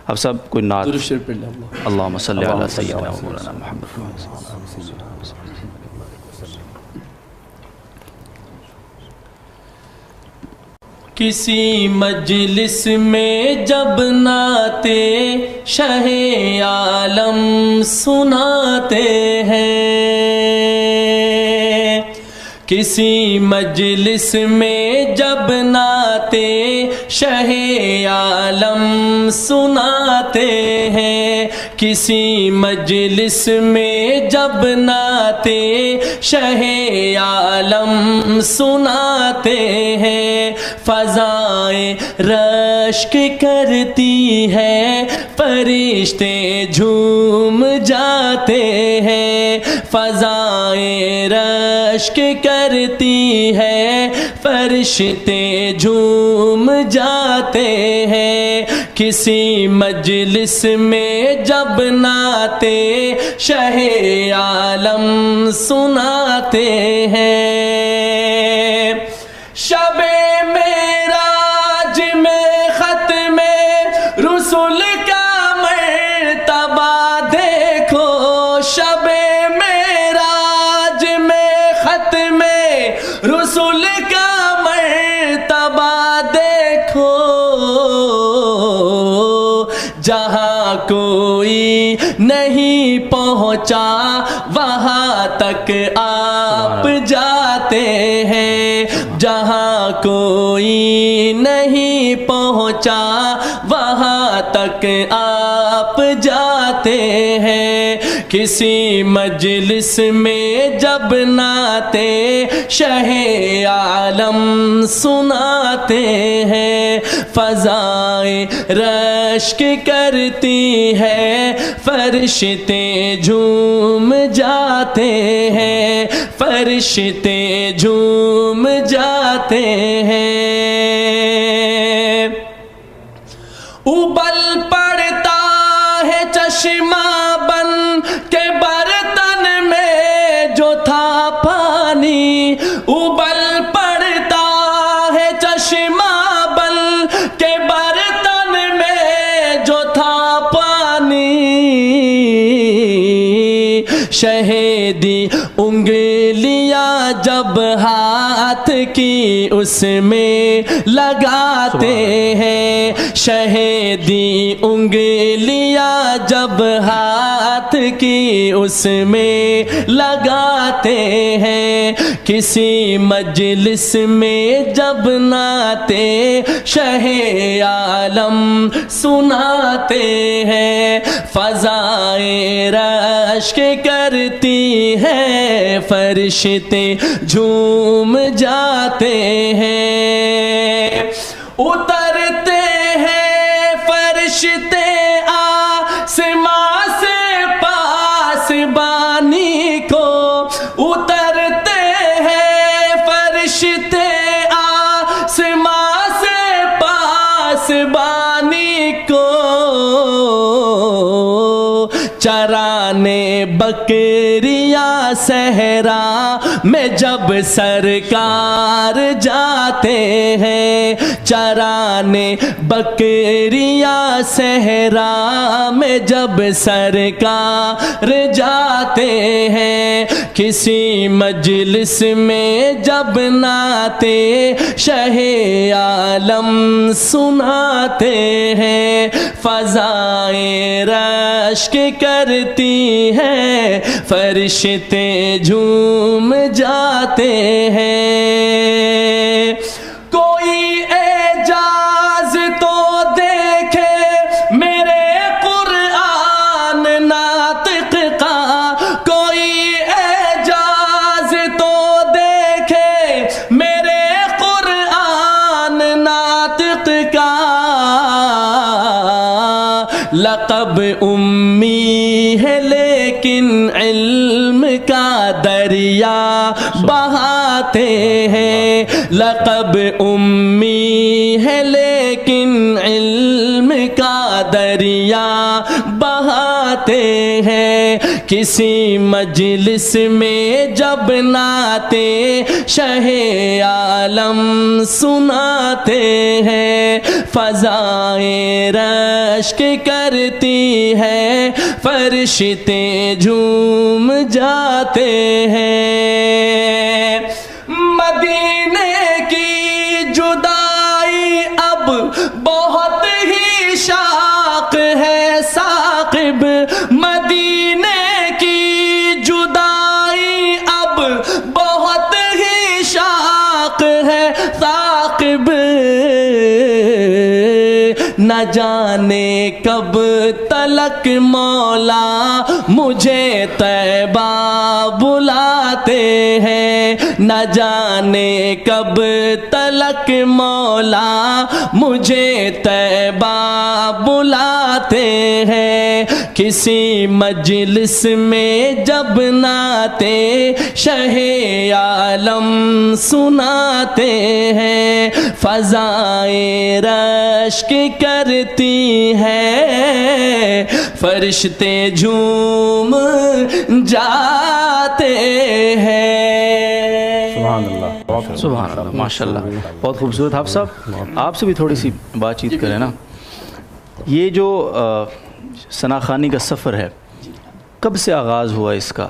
اب سب کوئی نعت درود شریف پڑھ لیں اللہم صلی علی سیدنا و مولانا محمد۔ کسی مجلس میں جب نعت شاہ عالم سناتے ہیں، کسی مجلس میں جب نعت شاہ عالم سناتے ہیں، کسی مجلس میں جب نعت شاہ عالم سناتے ہیں، فضائیں رشک کرتی ہیں، فرشتے جھوم جاتے ہیں، فضائیں رشک کرتی ہیں، فرشتے جھوم جاتے ہیں، کسی مجلس میں جب نعت شاہ عالم سناتے ہیں، شب معراج میں ختم رسول کا مرتبہ دیکھو، شب معراج میں ختم رسول کا مرتبہ دیکھو، جہاں کوئی نہیں پہنچا وہاں تک آپ جاتے ہیں، جہاں کوئی نہیں پہنچا وہاں تک آپ جاتے ہیں، کسی مجلس میں جب نعت شاہ عالم سناتے ہیں، فضائیں رشک کرتی ہے، فرشتے جھوم جاتے ہیں، فرشتے جھوم جاتے ہیں، ابل پڑتا ہے چشمہ بن کے برتن میں جو تھا پانی، ابل پڑتا ہے چشمہ بن کے برتن میں جو تھا پانی، شہیدی انگلیاں جب ہاتھ کی اس میں لگاتے ہیں، شہیدی انگلیاں جب ہاتھ کی اس میں لگاتے ہیں، کسی مجلس میں جب نعت شاہ عالم سناتے ہیں، فضائیں رشک کرتی ہیں، فرشتے جھوم جاتے ہیں، اترتے ہیں فرشتے آسمان سے پاسبانی کو، اترتے ہیں فرشتے آسمان سے پاسبانی کو، چرانے بکریاں صحرا میں جب سرکار جاتے ہیں، چرانے بکریاں صحرا میں جب سرکار جاتے ہیں، کسی مجلس میں جب نعت شاہ عالم سناتے ہیں، فضائیں رشک کرتی ہیں، فرشتے جھوم جاتے ہیں، کوئی اعجاز تو دیکھے میرے قرآن ناطق کا، کوئی اعجاز تو دیکھے میرے قرآن ناطق کا، لقب امی ہے لیکن علم کا دریا بہاتے ہیں، لقب امی ہے لیکن علم کا دریا بہاتے جاتے ہیں کسی مجلس میں جب نعتیں شہ عالم سناتے ہیں فضائیں رشک کرتی ہیں فرشتے جھوم جاتے ہیں مدینے کی جدائی اب بہت ہی شاق ہے ثاقب مدینے کی جدائی اب بہت ہی شاق ہے ثاقب نہ جانے کب تلک مولا مجھے طیبہ بلاتے ہیں نہ جانے کب تلک مولا مجھے طیبہ بلاتے ہیں کسی مجلس میں جب نعتیں شہ عالم سناتے ہیں فضائیں رشک کرتی ہیں فرشتے جھوم جاتے ہیں سبحان اللہ سبحان اللہ ماشاء اللہ بہت خوبصورت. حافظ صاحب آپ سے بھی تھوڑی سی بات چیت کریں نا, یہ جو ثناخوانی کا سفر ہے کب سے آغاز ہوا اس کا؟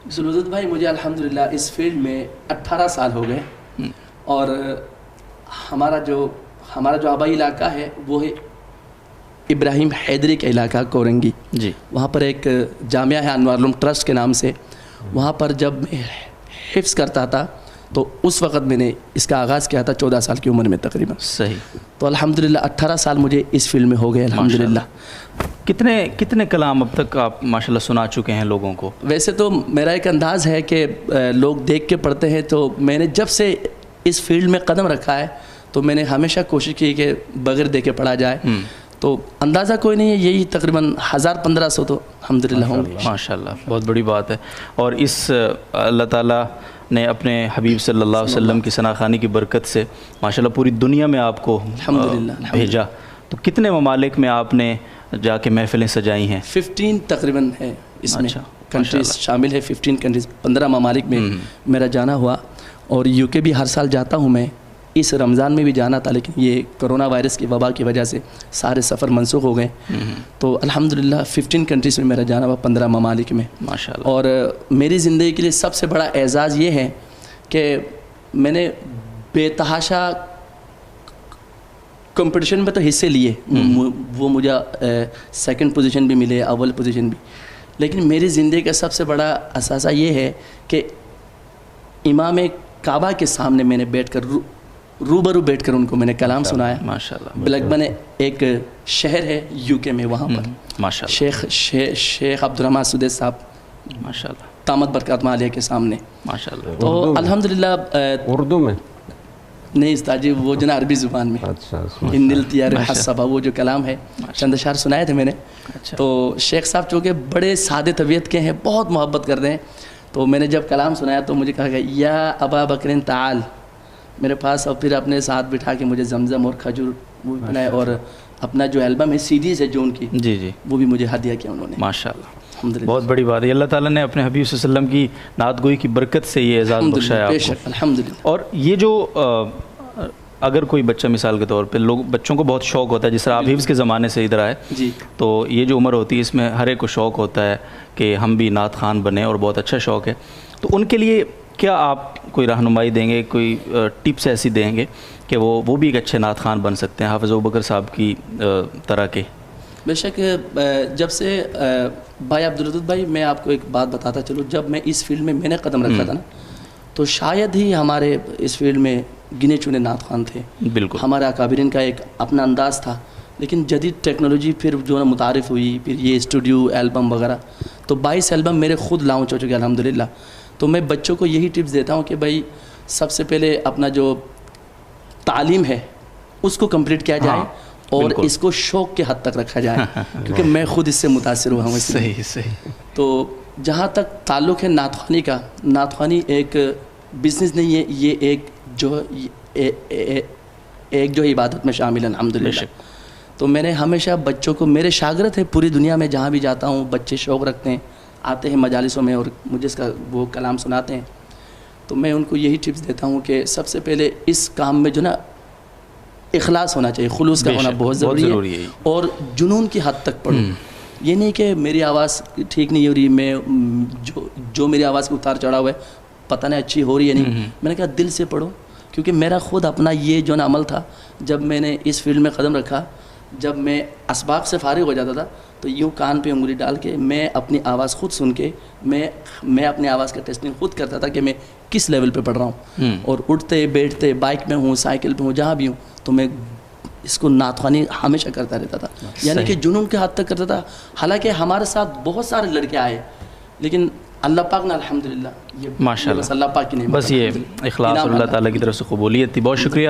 ذوالوجود بھائی مجھے الحمدللہ اس فیلڈ میں 18 سال ہو گئے اور ہمارا جو آبائی علاقہ ہے وہ ہے ابراہیم حیدری کا علاقہ کورنگی جی. وہاں پر ایک جامعہ ہے انوار العلوم ٹرسٹ کے نام سے. وہاں پر جب میں حفظ کرتا تھا تو اس وقت میں نے اس کا آغاز کیا تھا 14 سال کی عمر میں تقریباً. صحیح. تو الحمدللہ 18 سال مجھے اس فیلڈ میں ہو گئے الحمدللہ. کتنے کلام اب تک آپ ماشاءاللہ سنا چکے ہیں لوگوں کو؟ ویسے تو میرا ایک انداز ہے کہ لوگ دیکھ کے پڑھتے ہیں, تو میں نے جب سے اس فیلڈ میں قدم رکھا ہے تو میں نے ہمیشہ کوشش کی کہ بغیر دیکھے پڑھا جائے. تو اندازہ کوئی نہیں ہے, یہی تقریباً 1000-1500 تو الحمدللہ ہوں گے. ماشاءاللہ بہت بڑی بات ہے. اور اس اللہ تعالیٰ نے اپنے حبیب صلی اللہ علیہ وسلم کی ثناخوانی کی برکت سے ماشاءاللہ پوری دنیا میں آپ کو بھیجا. تو کتنے ممالک میں آپ نے جا کے محفلیں سجائی ہیں؟ 15 تقریباً ہے اس میں کنٹریز شامل ہے. 15 کنٹریز 15 ممالک میں میرا جانا ہوا. اور یو کے بھی ہر سال جاتا ہوں میں. اس رمضان میں بھی جانا تھا لیکن یہ کرونا وائرس کی وبا کی وجہ سے سارے سفر منسوخ ہو گئے. تو الحمدللہ 15 کنٹریز میں میرا جانا ہوا 15 ممالک میں ماشاءاللہ. اور میری زندگی کے لیے سب سے بڑا اعزاز یہ ہے کہ میں نے بے تحاشا کمپٹیشن میں تو حصے لیے. وہ مجھے سیکنڈ پوزیشن بھی ملے, اول پوزیشن بھی. لیکن میری زندگی کا سب سے بڑا اثاثہ یہ ہے کہ امام کعبہ کے سامنے میں نے بیٹھ کر روبرو بیٹھ کر ان کو میں نے کلام سنایا. ماشاءاللہ. بلیکبرن ایک شہر ہے یو کے میں, وہاں پر ماشاءاللہ شیخ عبدالرحمٰن سدیس صاحب ماشاءاللہ طامت برکات عالیہ کے سامنے. ماشاءاللہ. تو الحمدللہ اردو میں نہیں استاد جی, وہ جو نا عربی زبان میں ان التیار حسبہ وہ جو کلام ہے چند اشعار سنائے تھے میں نے. تو شیخ صاحب چونکہ بڑے سادے طبیعت کے ہیں, بہت محبت کرتے ہیں. تو میں نے جب کلام سنایا تو مجھے کہا کہ یا ابا بکر تعال میرے پاس, اور پھر اپنے ساتھ بٹھا کے مجھے زمزم اور کھجور وہ بنائے, اور اپنا جو البم ہے CDs ہے جو ان کی جی وہ بھی مجھے ہدیہ کیا انہوں نے. ماشاءاللہ بہت بڑی بات ہے. اللہ تعالیٰ نے اپنے حبیب صلی اللہ علیہ وسلم کی نعت گوئی کی برکت سے یہ اعزاز بخشایا آپ کو. الحمدللہ. اور یہ جو اگر کوئی بچہ مثال کے طور پہ بچوں کو بہت شوق ہوتا ہے, جس طرح آپ حفظ کے زمانے سے ادھر آئے جی, تو یہ جو عمر ہوتی ہے اس میں ہر ایک کو شوق ہوتا ہے کہ ہم بھی نعت خوان بنیں, اور بہت اچھا شوق ہے. تو ان کے لیے کیا آپ کوئی رہنمائی دیں گے, کوئی ٹپس ایسی دیں گے کہ وہ بھی ایک اچھے نعت خوان بن سکتے ہیں حافظ ابوبکر صاحب کی طرح کے؟ بے شک. جب سے بھائی عبدالودود بھائی میں آپ کو ایک بات بتاتا چلوں, جب میں اس فیلڈ میں نے قدم رکھا تھا نا, تو شاید ہی ہمارے اس فیلڈ میں گنے چنے نعت خوان تھے. بالکل ہمارے اکابرین کا ایک اپنا انداز تھا, لیکن جدید ٹیکنالوجی پھر جو ہے متعارف ہوئی, پھر یہ اسٹوڈیو البم وغیرہ, تو 22 البم میرے خود لانچ ہو چکے الحمدللہ. تو میں بچوں کو یہی ٹپس دیتا ہوں کہ بھائی سب سے پہلے اپنا جو تعلیم ہے اس کو کمپلیٹ کیا جائے, اور اس کو شوق کے حد تک رکھا جائے, کیونکہ میں خود اس سے متاثر ہوا ہوں. صحیح. تو جہاں تک تعلق ہے نعت خوانی کا, نعت خوانی ایک بزنس نہیں ہے, یہ ایک جو عبادت میں شامل ہے الحمدللہ. تو میں نے ہمیشہ بچوں کو, میرے شاگرد ہیں پوری دنیا میں, جہاں بھی جاتا ہوں بچے شوق رکھتے ہیں, آتے ہیں مجالسوں میں اور مجھے اس کا وہ کلام سناتے ہیں. تو میں ان کو یہی ٹپس دیتا ہوں کہ سب سے پہلے اس کام میں جو نا اخلاص ہونا چاہیے, خلوص کا ہونا بہت ضروری ہے, اور جنون کی حد تک پڑھو. یہ نہیں کہ میری آواز ٹھیک نہیں ہو رہی, میں جو میری آواز کے اتار چڑھا ہوا ہے پتہ نہیں اچھی ہو رہی ہے نہیں, میں نے کہا دل سے پڑھو. کیونکہ میرا خود اپنا یہ جو نا عمل تھا, جب میں نے اس فیلڈ میں قدم رکھا, جب میں اسباق سے فارغ ہو جاتا تھا تو یوں کان پہ انگلی ڈال کے میں اپنی آواز خود سن کے میں اپنی آواز کا ٹیسٹنگ خود کرتا تھا کہ میں کس لیول پہ پڑھ رہا ہوں. اور اٹھتے بیٹھتے, بائک میں ہوں, سائیکل پہ ہوں, جہاں بھی ہوں, تو میں اس کو نعت خوانی ہمیشہ کرتا رہتا تھا, یعنی کہ جنون کے حد تک کرتا تھا. حالانکہ ہمارے ساتھ بہت سارے لڑکے آئے, لیکن اللہ پاک نے الحمدللہ, ماشاء اللہ, بس اللہ پاک کی نعمت, بس یہ اخلاص اور اللہ تعالیٰ کی طرف سے قبولیت تھی. بہت شکریہ.